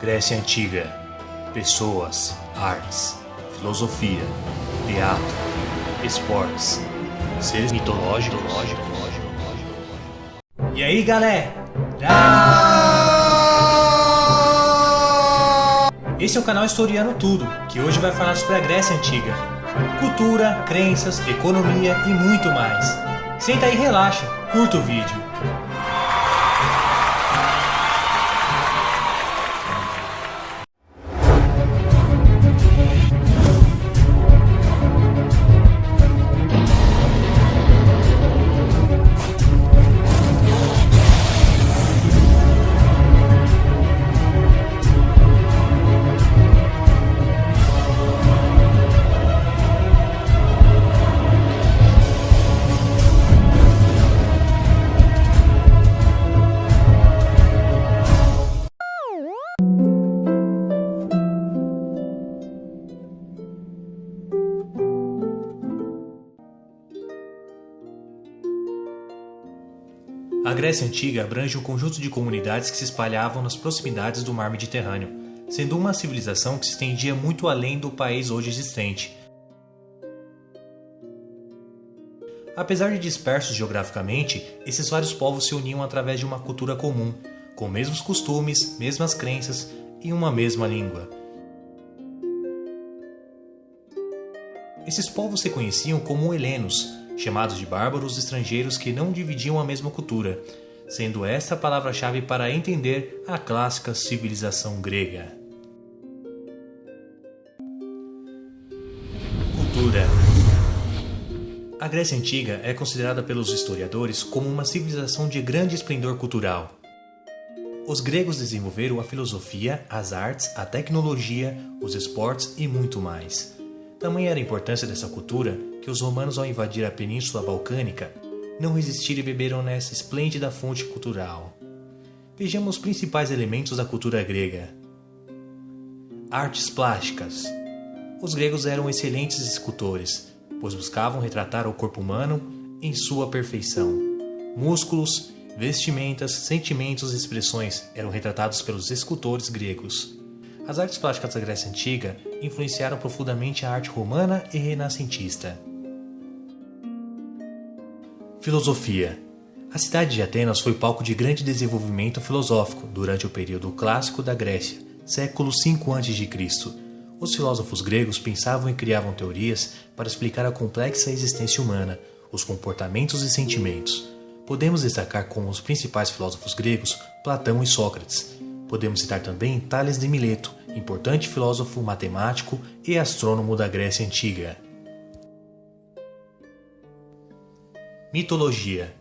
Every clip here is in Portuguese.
Grécia Antiga. Pessoas, artes, filosofia, teatro, esportes, seres mitológicos. E aí, galera? Esse é o canal Historiando Tudo, que hoje vai falar sobre a Grécia Antiga. Cultura, crenças, economia e muito mais. Senta aí e relaxa, curta o vídeo. A Grécia Antiga abrange um conjunto de comunidades que se espalhavam nas proximidades do mar Mediterrâneo, sendo uma civilização que se estendia muito além do país hoje existente. Apesar de dispersos geograficamente, esses vários povos se uniam através de uma cultura comum, com mesmos costumes, mesmas crenças e uma mesma língua. Esses povos se conheciam como helenos, chamados de bárbaros estrangeiros que não dividiam a mesma cultura, sendo esta a palavra-chave para entender a clássica civilização grega. Cultura. A Grécia Antiga é considerada pelos historiadores como uma civilização de grande esplendor cultural. Os gregos desenvolveram a filosofia, as artes, a tecnologia, os esportes e muito mais. Tamanha era a importância dessa cultura que os romanos, ao invadir a Península Balcânica, não resistiram e beberam nessa esplêndida fonte cultural. Vejamos os principais elementos da cultura grega. Artes plásticas. Os gregos eram excelentes escultores, pois buscavam retratar o corpo humano em sua perfeição. Músculos, vestimentas, sentimentos e expressões eram retratados pelos escultores gregos. As artes plásticas da Grécia Antiga influenciaram profundamente a arte romana e renascentista. Filosofia. A cidade de Atenas foi palco de grande desenvolvimento filosófico durante o período clássico da Grécia, século V a.C. Os filósofos gregos pensavam e criavam teorias para explicar a complexa existência humana, os comportamentos e sentimentos. Podemos destacar como os principais filósofos gregos Platão e Sócrates. Podemos citar também Tales de Mileto, importante filósofo, matemático e astrônomo da Grécia Antiga. Mitologia.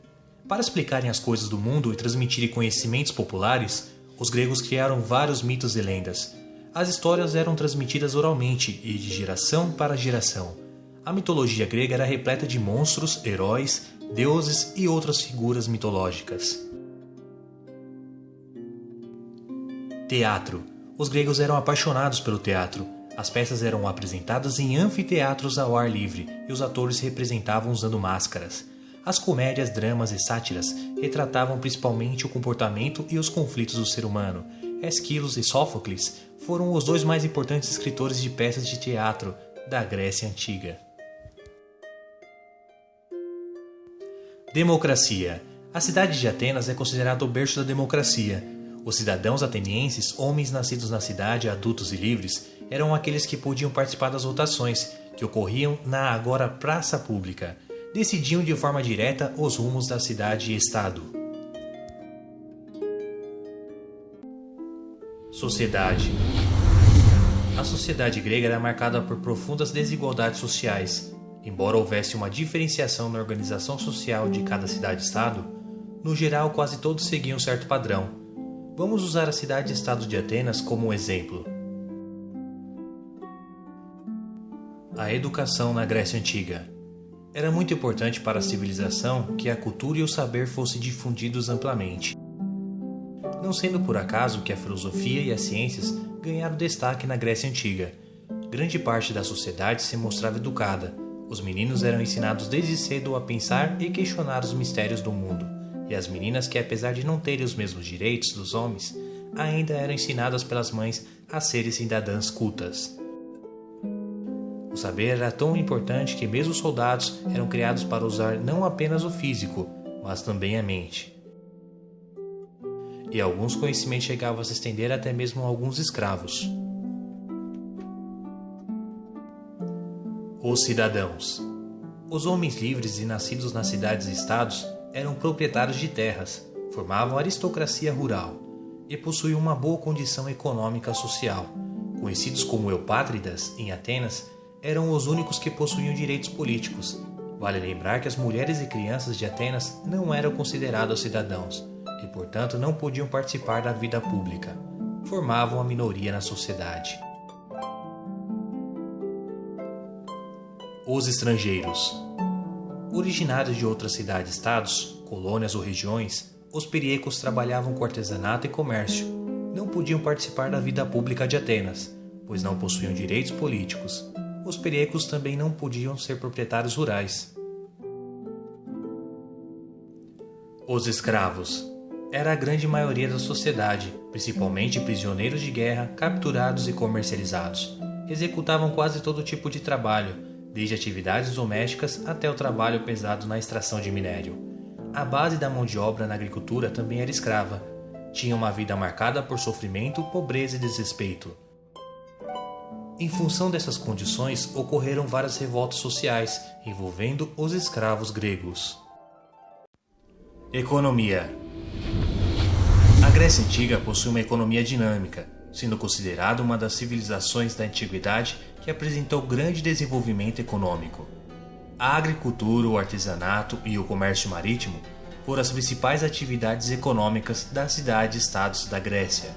Para explicarem as coisas do mundo e transmitirem conhecimentos populares, os gregos criaram vários mitos e lendas. As histórias eram transmitidas oralmente e de geração para geração. A mitologia grega era repleta de monstros, heróis, deuses e outras figuras mitológicas. Teatro. Os gregos eram apaixonados pelo teatro. As peças eram apresentadas em anfiteatros ao ar livre e os atores se representavam usando máscaras. As comédias, dramas e sátiras retratavam principalmente o comportamento e os conflitos do ser humano. Esquilos e Sófocles foram os dois mais importantes escritores de peças de teatro da Grécia Antiga. Democracia. A cidade de Atenas é considerada o berço da democracia. Os cidadãos atenienses, homens nascidos na cidade, adultos e livres, eram aqueles que podiam participar das votações, que ocorriam na agora praça pública. Decidiam de forma direta os rumos da cidade e estado. Sociedade. A sociedade grega era marcada por profundas desigualdades sociais. Embora houvesse uma diferenciação na organização social de cada cidade-estado, no geral quase todos seguiam um certo padrão. Vamos usar a cidade-estado de Atenas como um exemplo. A educação na Grécia Antiga. Era muito importante para a civilização que a cultura e o saber fossem difundidos amplamente. Não sendo por acaso que a filosofia e as ciências ganharam destaque na Grécia Antiga. Grande parte da sociedade se mostrava educada. Os meninos eram ensinados desde cedo a pensar e questionar os mistérios do mundo. E as meninas que, apesar de não terem os mesmos direitos dos homens, ainda eram ensinadas pelas mães a serem cidadãs cultas. O saber era tão importante que mesmo os soldados eram criados para usar não apenas o físico, mas também a mente. E alguns conhecimentos chegavam a se estender até mesmo a alguns escravos. Os cidadãos. Os homens livres e nascidos nas cidades e estados eram proprietários de terras, formavam a aristocracia rural e possuíam uma boa condição econômica social. Conhecidos como eupátridas em Atenas, eram os únicos que possuíam direitos políticos. Vale lembrar que as mulheres e crianças de Atenas não eram considerados cidadãos e, portanto, não podiam participar da vida pública. Formavam a minoria na sociedade. Os estrangeiros. Originários de outras cidades-estados, colônias ou regiões, os periecos trabalhavam com artesanato e comércio. Não podiam participar da vida pública de Atenas, pois não possuíam direitos políticos. Os periecos também não podiam ser proprietários rurais. Os escravos. Era a grande maioria da sociedade, principalmente prisioneiros de guerra, capturados e comercializados. Executavam quase todo tipo de trabalho, desde atividades domésticas até o trabalho pesado na extração de minério. A base da mão de obra na agricultura também era escrava. Tinha uma vida marcada por sofrimento, pobreza e desrespeito. Em função dessas condições, ocorreram várias revoltas sociais, envolvendo os escravos gregos. Economia. A Grécia Antiga possui uma economia dinâmica, sendo considerada uma das civilizações da antiguidade que apresentou grande desenvolvimento econômico. A agricultura, o artesanato e o comércio marítimo foram as principais atividades econômicas das cidades-estados da Grécia.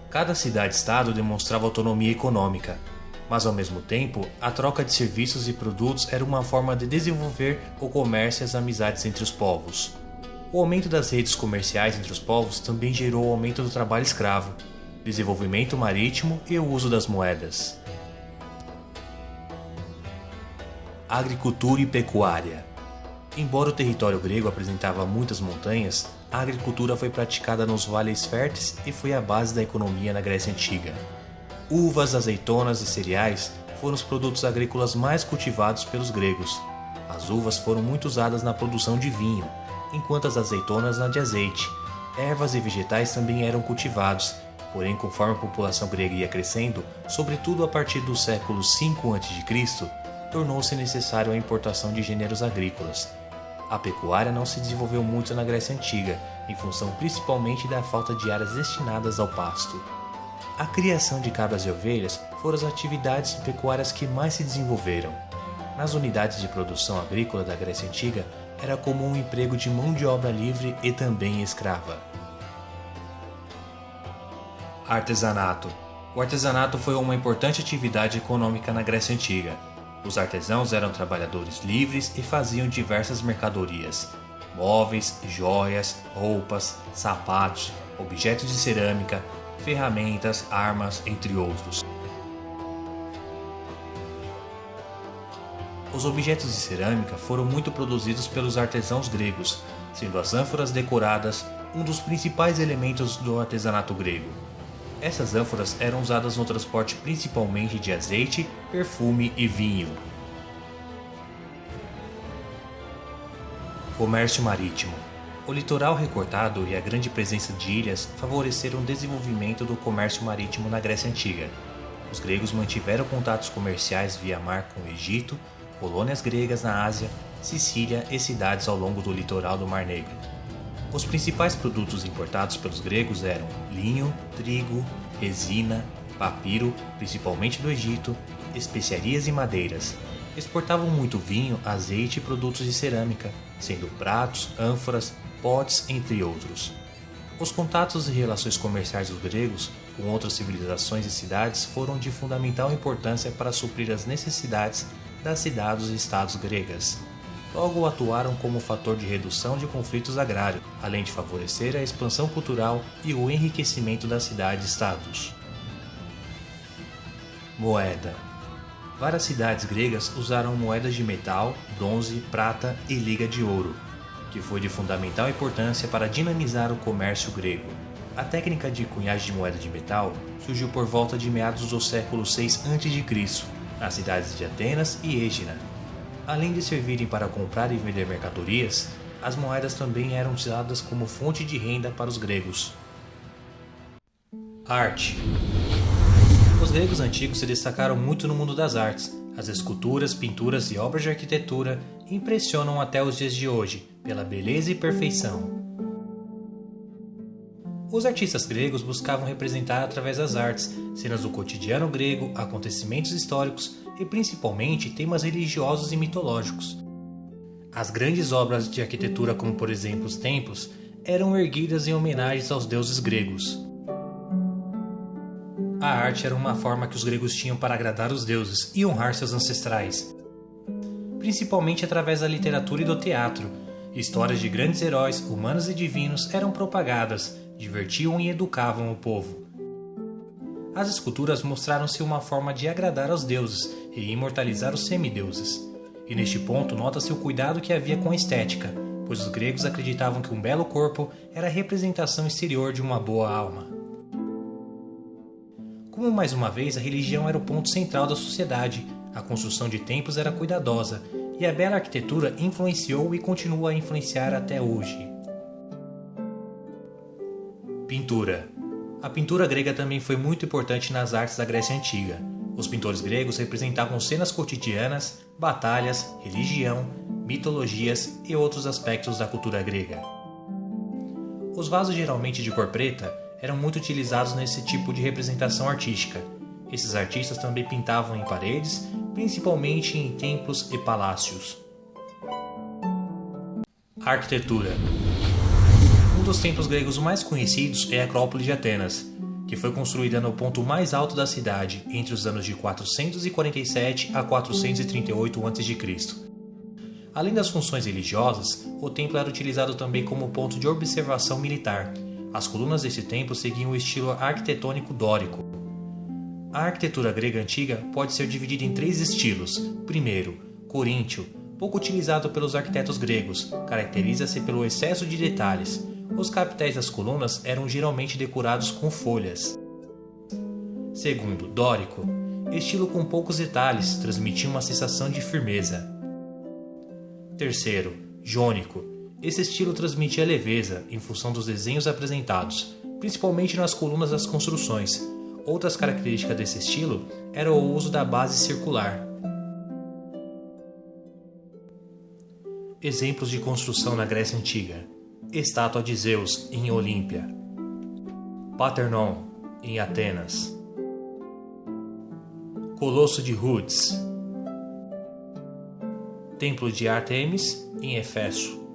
Cada cidade-estado demonstrava autonomia econômica, mas ao mesmo tempo, a troca de serviços e produtos era uma forma de desenvolver o comércio e as amizades entre os povos. O aumento das redes comerciais entre os povos também gerou o aumento do trabalho escravo, desenvolvimento marítimo e o uso das moedas. Agricultura e pecuária. Embora o território grego apresentava muitas montanhas, a agricultura foi praticada nos vales férteis e foi a base da economia na Grécia Antiga. Uvas, azeitonas e cereais foram os produtos agrícolas mais cultivados pelos gregos. As uvas foram muito usadas na produção de vinho, enquanto as azeitonas na de azeite. Ervas e vegetais também eram cultivados, porém conforme a população grega ia crescendo, sobretudo a partir do século V a.C., tornou-se necessário a importação de gêneros agrícolas. A pecuária não se desenvolveu muito na Grécia Antiga, em função principalmente da falta de áreas destinadas ao pasto. A criação de cabras e ovelhas foram as atividades pecuárias que mais se desenvolveram. Nas unidades de produção agrícola da Grécia Antiga, era comum o emprego de mão de obra livre e também escrava. Artesanato. O artesanato foi uma importante atividade econômica na Grécia Antiga. Os artesãos eram trabalhadores livres e faziam diversas mercadorias: móveis, joias, roupas, sapatos, objetos de cerâmica, ferramentas, armas, entre outros. Os objetos de cerâmica foram muito produzidos pelos artesãos gregos, sendo as ânforas decoradas um dos principais elementos do artesanato grego. Essas ânforas eram usadas no transporte principalmente de azeite, perfume e vinho. Comércio marítimo. O litoral recortado e a grande presença de ilhas favoreceram o desenvolvimento do comércio marítimo na Grécia Antiga. Os gregos mantiveram contatos comerciais via mar com o Egito, colônias gregas na Ásia, Sicília e cidades ao longo do litoral do Mar Negro. Os principais produtos importados pelos gregos eram linho, trigo, resina, papiro, principalmente do Egito, especiarias e madeiras. Exportavam muito vinho, azeite e produtos de cerâmica, sendo pratos, ânforas, potes, entre outros. Os contatos e relações comerciais dos gregos com outras civilizações e cidades foram de fundamental importância para suprir as necessidades das cidades e estados gregas. Logo atuaram como fator de redução de conflitos agrários, além de favorecer a expansão cultural e o enriquecimento das cidades e estados. Moeda. Várias cidades gregas usaram moedas de metal, bronze, prata e liga de ouro. que foi de fundamental importância para dinamizar o comércio grego. A técnica de cunhagem de moeda de metal surgiu por volta de meados do século VI a.C., nas cidades de Atenas e Égina. Além de servirem para comprar e vender mercadorias, as moedas também eram usadas como fonte de renda para os gregos. Arte. Os gregos antigos se destacaram muito no mundo das artes. As esculturas, pinturas e obras de arquitetura impressionam até os dias de hoje pela beleza e perfeição. Os artistas gregos buscavam representar através das artes cenas do cotidiano grego, acontecimentos históricos e principalmente temas religiosos e mitológicos. As grandes obras de arquitetura, como por exemplo os templos, eram erguidas em homenagens aos deuses gregos. A arte era uma forma que os gregos tinham para agradar os deuses e honrar seus ancestrais, principalmente através da literatura e do teatro. Histórias de grandes heróis, humanos e divinos, eram propagadas, divertiam e educavam o povo. As esculturas mostraram-se uma forma de agradar aos deuses e imortalizar os semideuses. E neste ponto nota-se o cuidado que havia com a estética, pois os gregos acreditavam que um belo corpo era a representação exterior de uma boa alma. Como mais uma vez a religião era o ponto central da sociedade, a construção de templos era cuidadosa, e a bela arquitetura influenciou e continua a influenciar até hoje. Pintura. A pintura grega também foi muito importante nas artes da Grécia Antiga. Os pintores gregos representavam cenas cotidianas, batalhas, religião, mitologias e outros aspectos da cultura grega. Os vasos, geralmente de cor preta, eram muito utilizados nesse tipo de representação artística. Esses artistas também pintavam em paredes, principalmente em templos e palácios. Arquitetura. Um dos templos gregos mais conhecidos é a Acrópole de Atenas, que foi construída no ponto mais alto da cidade entre os anos de 447 a 438 a.C. Além das funções religiosas, o templo era utilizado também como ponto de observação militar. As colunas desse templo seguiam o estilo arquitetônico dórico. A arquitetura grega antiga pode ser dividida em 3 estilos. Primeiro, coríntio, pouco utilizado pelos arquitetos gregos, caracteriza-se pelo excesso de detalhes. Os capitéis das colunas eram geralmente decorados com folhas. Segundo, dórico, estilo com poucos detalhes, transmitia uma sensação de firmeza. Terceiro, jônico. Esse estilo transmitia leveza em função dos desenhos apresentados, principalmente nas colunas das construções. Outras características desse estilo era o uso da base circular. Exemplos de construção na Grécia Antiga: Estátua de Zeus, em Olímpia. Parthenon, em Atenas. Colosso de Rhodes. Templo de Ártemis, em Éfeso.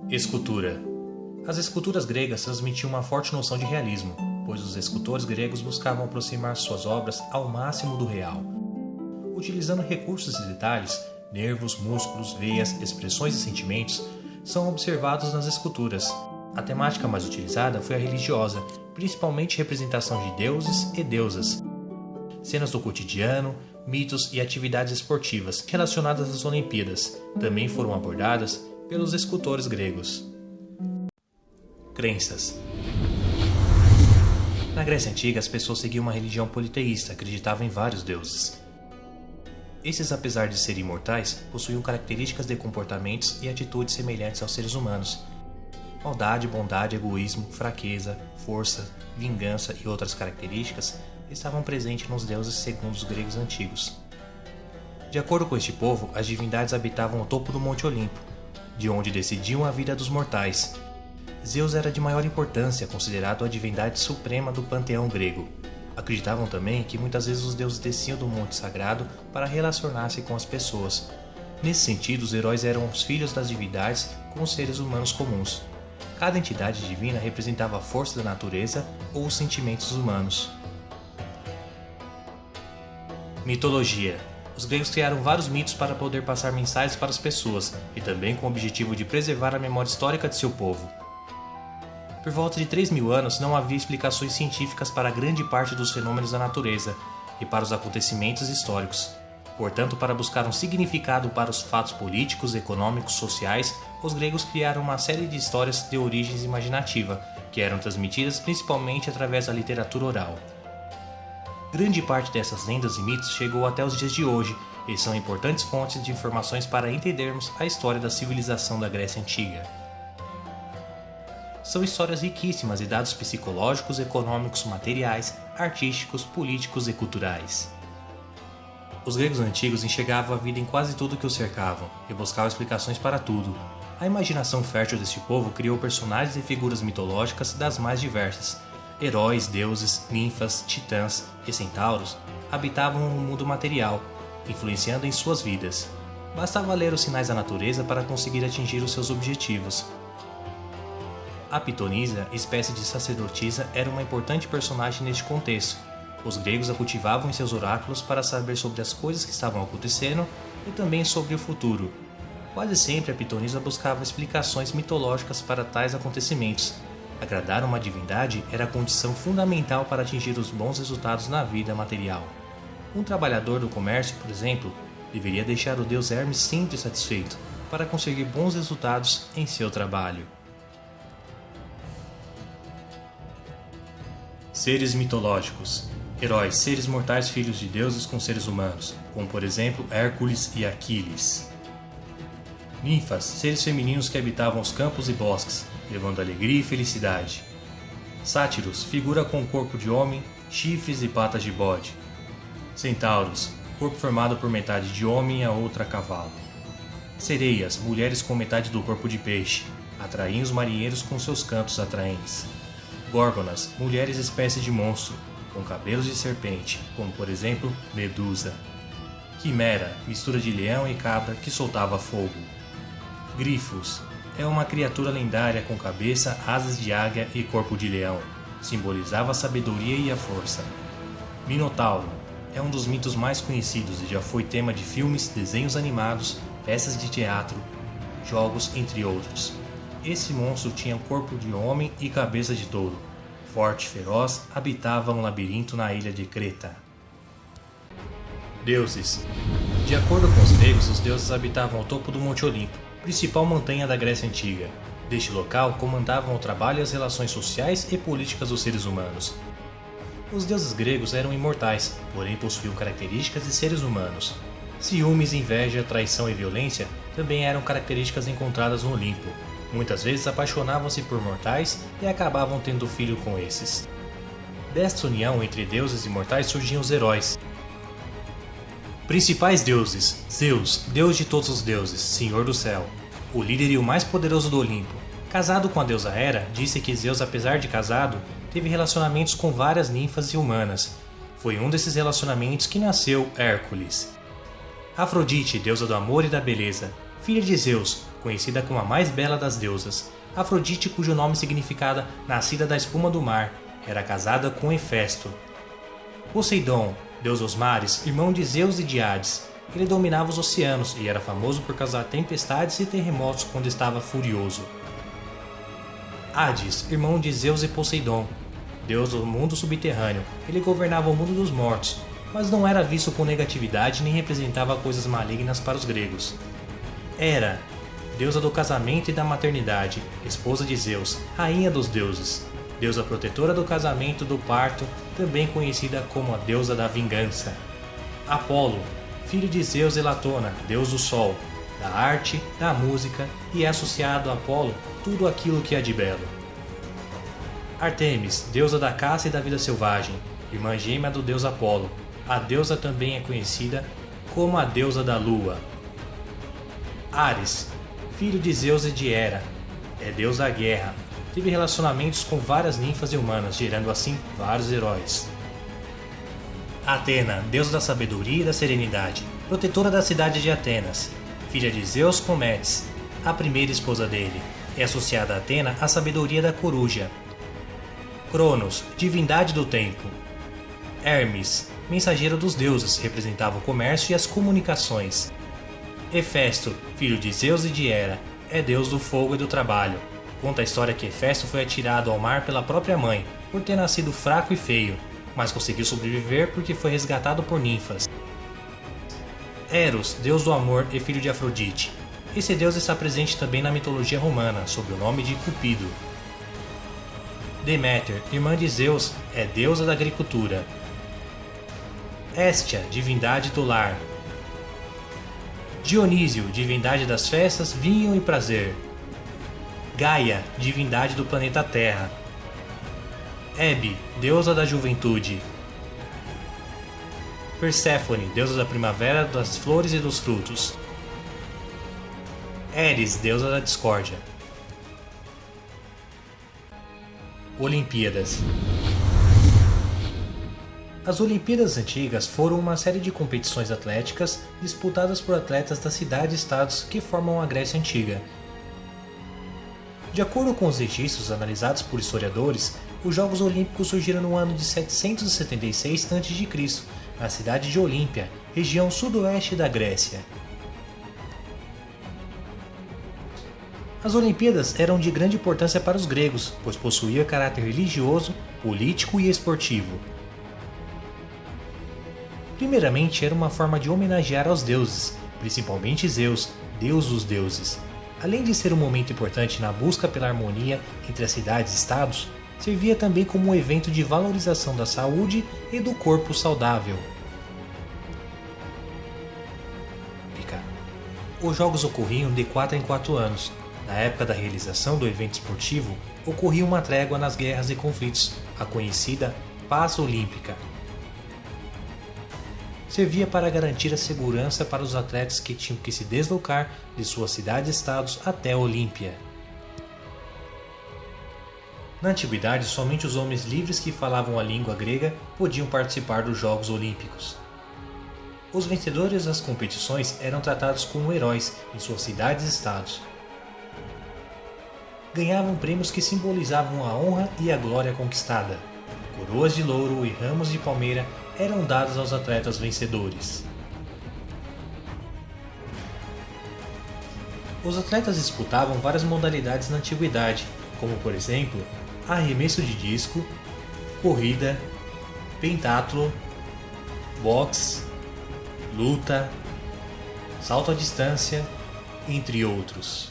Escultura. As esculturas gregas transmitiam uma forte noção de realismo, pois os escultores gregos buscavam aproximar suas obras ao máximo do real. Utilizando recursos e detalhes, nervos, músculos, veias, expressões e sentimentos são observados nas esculturas. A temática mais utilizada foi a religiosa, principalmente representação de deuses e deusas, cenas do cotidiano, mitos e atividades esportivas relacionadas às Olimpíadas também foram abordadas pelos escultores gregos. Crenças. Na Grécia Antiga, as pessoas seguiam uma religião politeísta, acreditavam em vários deuses. Esses, apesar de serem imortais, possuíam características de comportamentos e atitudes semelhantes aos seres humanos. Maldade, bondade, egoísmo, fraqueza, força, vingança e outras características estavam presentes nos deuses segundo os gregos antigos. De acordo com este povo, as divindades habitavam o topo do Monte Olimpo, de onde decidiam a vida dos mortais. Zeus era de maior importância, considerado a divindade suprema do panteão grego. Acreditavam também que muitas vezes os deuses desciam do monte sagrado para relacionar-se com as pessoas. Nesse sentido, os heróis eram os filhos das divindades com os seres humanos comuns. Cada entidade divina representava a força da natureza ou os sentimentos humanos. Mitologia. Os gregos criaram vários mitos para poder passar mensagens para as pessoas e também com o objetivo de preservar a memória histórica de seu povo. Por volta de 3.000 anos não havia explicações científicas para grande parte dos fenômenos da natureza e para os acontecimentos históricos. Portanto, para buscar um significado para os fatos políticos, econômicos, sociais, os gregos criaram uma série de histórias de origem imaginativa, que eram transmitidas principalmente através da literatura oral. Grande parte dessas lendas e mitos chegou até os dias de hoje e são importantes fontes de informações para entendermos a história da civilização da Grécia Antiga. São histórias riquíssimas de dados psicológicos, econômicos, materiais, artísticos, políticos e culturais. Os gregos antigos enxergavam a vida em quase tudo que os cercavam e buscavam explicações para tudo. A imaginação fértil deste povo criou personagens e figuras mitológicas das mais diversas. Heróis, deuses, ninfas, titãs e centauros habitavam um mundo material, influenciando em suas vidas. Bastava ler os sinais da natureza para conseguir atingir os seus objetivos. A Pitonisa, espécie de sacerdotisa, era uma importante personagem neste contexto. Os gregos a cultivavam em seus oráculos para saber sobre as coisas que estavam acontecendo e também sobre o futuro. Quase sempre a Pitonisa buscava explicações mitológicas para tais acontecimentos. Agradar uma divindade era a condição fundamental para atingir os bons resultados na vida material. Um trabalhador do comércio, por exemplo, deveria deixar o deus Hermes sempre satisfeito para conseguir bons resultados em seu trabalho. Seres mitológicos. Heróis, seres mortais filhos de deuses com seres humanos, como por exemplo Hércules e Aquiles. Ninfas, seres femininos que habitavam os campos e bosques, levando alegria e felicidade. Sátiros, figura com corpo de homem, chifres e patas de bode. Centauros, corpo formado por metade de homem e a outra a cavalo. Sereias, mulheres com metade do corpo de peixe, atraem os marinheiros com seus cantos atraentes. Górgonas, mulheres espécie de monstro, com cabelos de serpente, como por exemplo Medusa. Quimera, mistura de leão e cabra que soltava fogo. Grifos, é uma criatura lendária com cabeça, asas de águia e corpo de leão. Simbolizava a sabedoria e a força. Minotauro, é um dos mitos mais conhecidos e já foi tema de filmes, desenhos animados, peças de teatro, jogos, entre outros. Esse monstro tinha corpo de homem e cabeça de touro. Forte e feroz, habitava um labirinto na ilha de Creta. Deuses. De acordo com os gregos, os deuses habitavam ao topo do Monte Olimpo, principal montanha da Grécia Antiga. Deste local, comandavam o trabalho e as relações sociais e políticas dos seres humanos. Os deuses gregos eram imortais, porém possuíam características de seres humanos. Ciúmes, inveja, traição e violência também eram características encontradas no Olimpo. Muitas vezes apaixonavam-se por mortais e acabavam tendo filho com esses. Desta união entre deuses e mortais surgiam os heróis. Principais deuses: Zeus, deus de todos os deuses, senhor do céu, o líder e o mais poderoso do Olimpo. Casado com a deusa Hera, disse que Zeus, apesar de casado, teve relacionamentos com várias ninfas e humanas. Foi um desses relacionamentos que nasceu Hércules. Afrodite, deusa do amor e da beleza, filha de Zeus, conhecida como a mais bela das deusas. Afrodite, cujo nome significava nascida da espuma do mar, era casada com Hefesto. Poseidon, deus dos mares, irmão de Zeus e de Hades. Ele dominava os oceanos e era famoso por causar tempestades e terremotos quando estava furioso. Hades, irmão de Zeus e Poseidon, deus do mundo subterrâneo. Ele governava o mundo dos mortos, mas não era visto com negatividade nem representava coisas malignas para os gregos. Hera, deusa do casamento e da maternidade, esposa de Zeus, rainha dos deuses, deusa protetora do casamento e do parto, também conhecida como a deusa da vingança. Apolo, filho de Zeus e Latona, deus do sol, da arte, da música e é associado a Apolo tudo aquilo que há de belo. Artemis, deusa da caça e da vida selvagem, irmã gêmea do deus Apolo. A deusa também é conhecida como a deusa da lua. Ares, filho de Zeus e de Hera, é deus da guerra. Teve relacionamentos com várias ninfas e humanas, gerando assim vários heróis. Atena, deusa da sabedoria e da serenidade, protetora da cidade de Atenas, filha de Zeus com Metis, a primeira esposa dele. É associada a Atena à sabedoria da coruja. Cronos, divindade do tempo. Hermes, mensageiro dos deuses, representava o comércio e as comunicações. Hefesto, filho de Zeus e de Hera, é deus do fogo e do trabalho. Conta a história que Hefesto foi atirado ao mar pela própria mãe, por ter nascido fraco e feio, mas conseguiu sobreviver porque foi resgatado por ninfas. Eros, deus do amor e filho de Afrodite. Esse deus está presente também na mitologia romana, sob o nome de Cupido. Deméter, irmã de Zeus, é deusa da agricultura. Hestia, divindade do lar. Dionísio, divindade das festas, vinho e prazer. Gaia, divindade do planeta Terra. Hebe, deusa da juventude. Perséfone, deusa da primavera, das flores e dos frutos. Eris, deusa da discórdia. Olimpíadas. As Olimpíadas antigas foram uma série de competições atléticas disputadas por atletas das cidades-estados que formam a Grécia Antiga. De acordo com os registros analisados por historiadores, os Jogos Olímpicos surgiram no ano de 776 a.C., na cidade de Olímpia, região sudoeste da Grécia. As Olimpíadas eram de grande importância para os gregos, pois possuía caráter religioso, político e esportivo. Primeiramente, era uma forma de homenagear aos deuses, principalmente Zeus, deus dos deuses. Além de ser um momento importante na busca pela harmonia entre as cidades e estados, servia também como um evento de valorização da saúde e do corpo saudável. Os jogos ocorriam de 4 em 4 anos. Na época da realização do evento esportivo, ocorria uma trégua nas guerras e conflitos, a conhecida Paz Olímpica. Servia para garantir a segurança para os atletas que tinham que se deslocar de suas cidades-estados até Olímpia. Na antiguidade, somente os homens livres que falavam a língua grega podiam participar dos Jogos Olímpicos. Os vencedores das competições eram tratados como heróis em suas cidades-estados. Ganhavam prêmios que simbolizavam a honra e a glória conquistada. Coroas de louro e ramos de palmeira eram dados aos atletas vencedores. Os atletas disputavam várias modalidades na antiguidade, como por exemplo, arremesso de disco, corrida, pentatlo, boxe, luta, salto à distância, entre outros.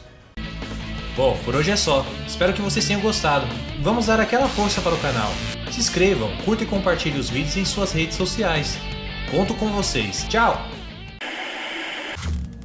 Bom, por hoje é só. Espero que vocês tenham gostado. Vamos dar aquela força para o canal. Se inscrevam, curtam e compartilhem os vídeos em suas redes sociais. Conto com vocês. Tchau!